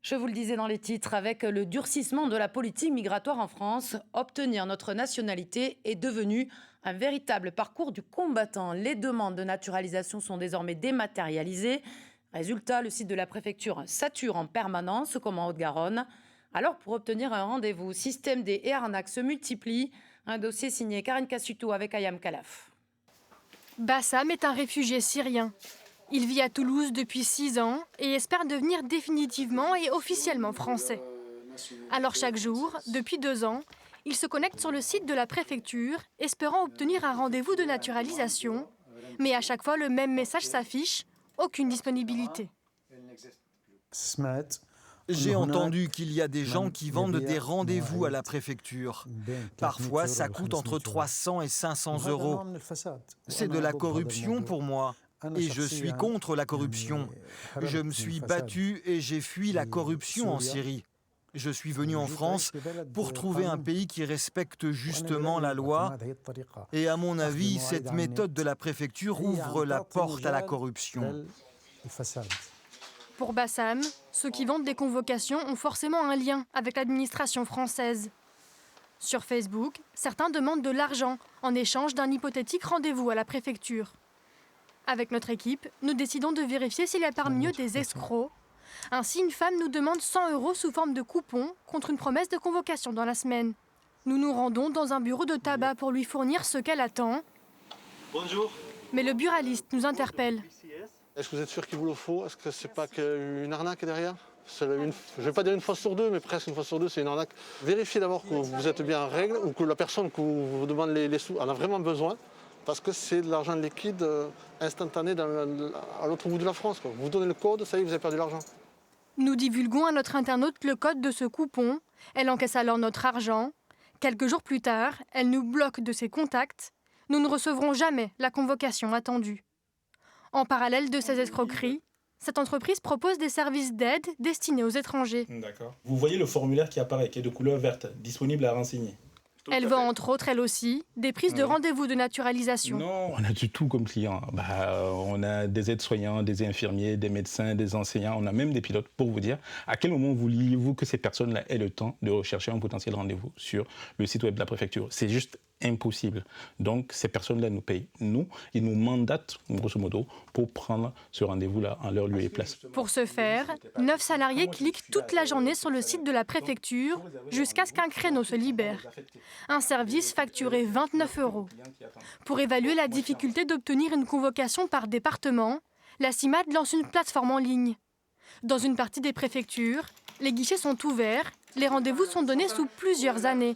Je vous le disais dans les titres, avec le durcissement de la politique migratoire en France, obtenir notre nationalité est devenu un véritable parcours du combattant. Les demandes de naturalisation sont désormais dématérialisées. Résultat, le site de la préfecture sature en permanence, comme en Haute-Garonne. Alors, pour obtenir un rendez-vous, système D et arnaques se multiplient. Un dossier signé Karine Cassuto avec Ayam Kalaf. Bassam est un réfugié syrien. Il vit à Toulouse depuis 6 ans et espère devenir définitivement et officiellement français. Alors chaque jour, depuis 2 ans, il se connecte sur le site de la préfecture, espérant obtenir un rendez-vous de naturalisation. Mais à chaque fois, le même message s'affiche, aucune disponibilité. J'ai entendu qu'il y a des gens qui vendent des rendez-vous à la préfecture. Parfois, ça coûte entre 300 et 500 euros. C'est de la corruption pour moi. Et je suis contre la corruption. Je me suis battu et j'ai fui la corruption en Syrie. Je suis venu en France pour trouver un pays qui respecte justement la loi. Et à mon avis, cette méthode de la préfecture ouvre la porte à la corruption. Pour Bassam, ceux qui vendent des convocations ont forcément un lien avec l'administration française. Sur Facebook, certains demandent de l'argent en échange d'un hypothétique rendez-vous à la préfecture. Avec notre équipe, nous décidons de vérifier s'il y a parmi eux des escrocs. Ainsi, une femme nous demande 100 € sous forme de coupon contre une promesse de convocation dans la semaine. Nous nous rendons dans un bureau de tabac pour lui fournir ce qu'elle attend. Bonjour. Mais le buraliste nous interpelle. Est-ce que vous êtes sûr qu'il vous le faut? Est-ce que c'est pas une arnaque derrière? Je ne vais pas dire une fois sur deux, mais presque une fois sur deux, c'est une arnaque. Vérifiez d'abord que vous êtes bien en règle ou que la personne qui vous demande les sous en a vraiment besoin. Parce que c'est de l'argent liquide instantané à l'autre bout de la France. Vous donnez le code, ça y est, vous avez perdu l'argent. Nous divulguons à notre internaute le code de ce coupon. Elle encaisse alors notre argent. Quelques jours plus tard, elle nous bloque de ses contacts. Nous ne recevrons jamais la convocation attendue. En parallèle de ces escroqueries, cette entreprise propose des services d'aide destinés aux étrangers. D'accord. Vous voyez le formulaire qui apparaît, qui est de couleur verte, disponible à renseigner. Elle vend entre autres, elle aussi, des prises de rendez-vous de naturalisation. Non, on a du tout comme client. On a des aides-soignants, des infirmiers, des médecins, des enseignants. On a même des pilotes pour vous dire à quel moment vouliez-vous que ces personnes-là aient le temps de rechercher un potentiel rendez-vous sur le site web de la préfecture. C'est juste impossible. Donc, ces personnes-là nous payent. Nous, ils nous mandatent, grosso modo, pour prendre ce rendez-vous-là en leur lieu et place. Pour ce faire, 9 salariés cliquent toute la journée sur le site de la préfecture jusqu'à ce qu'un créneau se libère. Un service facturé 29 €. Pour évaluer la difficulté d'obtenir une convocation par département, la CIMAD lance une plateforme en ligne. Dans une partie des préfectures, les guichets sont ouverts, les rendez-vous sont donnés sous plusieurs années.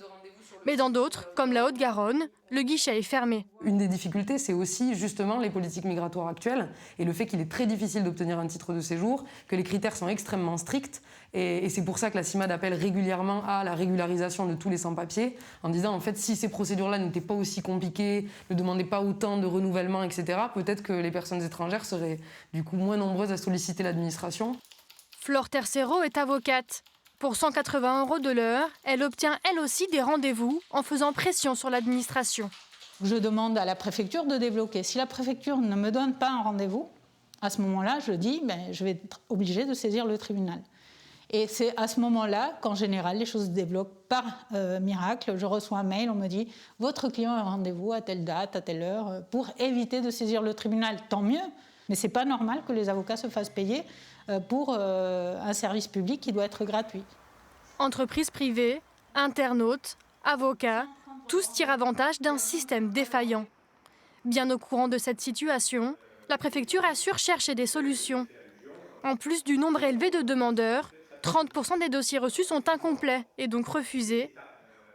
Mais dans d'autres, comme la Haute-Garonne, le guichet est fermé. Une des difficultés, c'est aussi justement les politiques migratoires actuelles et le fait qu'il est très difficile d'obtenir un titre de séjour, que les critères sont extrêmement stricts. Et c'est pour ça que la CIMAD appelle régulièrement à la régularisation de tous les sans-papiers, en disant en fait si ces procédures-là n'étaient pas aussi compliquées, ne demandaient pas autant de renouvellement, etc., peut-être que les personnes étrangères seraient du coup moins nombreuses à solliciter l'administration. Flore Tercero est avocate. Pour 180 € de l'heure, elle obtient elle aussi des rendez-vous en faisant pression sur l'administration. Je demande à la préfecture de débloquer. Si la préfecture ne me donne pas un rendez-vous, à ce moment-là, je dis je vais être obligée de saisir le tribunal. Et c'est à ce moment-là qu'en général, les choses se débloquent par miracle. Je reçois un mail, on me dit « Votre client a un rendez-vous à telle date, à telle heure » pour éviter de saisir le tribunal. Tant mieux, mais ce n'est pas normal que les avocats se fassent payer pour un service public qui doit être gratuit. Entreprises privées, internautes, avocats, tous tirent avantage d'un système défaillant. Bien au courant de cette situation, la préfecture assure chercher des solutions. En plus du nombre élevé de demandeurs, 30% des dossiers reçus sont incomplets et donc refusés.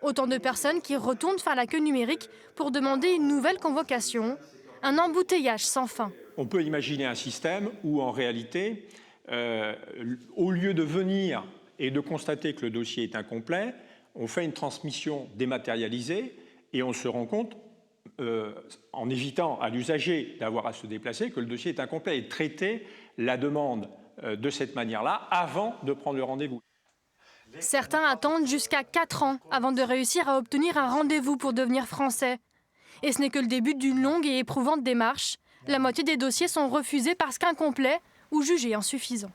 Autant de personnes qui retournent faire la queue numérique pour demander une nouvelle convocation. Un embouteillage sans fin. On peut imaginer un système où, en réalité, au lieu de venir et de constater que le dossier est incomplet, on fait une transmission dématérialisée et on se rend compte, en évitant à l'usager d'avoir à se déplacer, que le dossier est incomplet et traiter la demande de cette manière-là avant de prendre le rendez-vous. Certains attendent jusqu'à 4 ans avant de réussir à obtenir un rendez-vous pour devenir français. Et ce n'est que le début d'une longue et éprouvante démarche. La moitié des dossiers sont refusés parce qu'incomplets ou jugés insuffisants.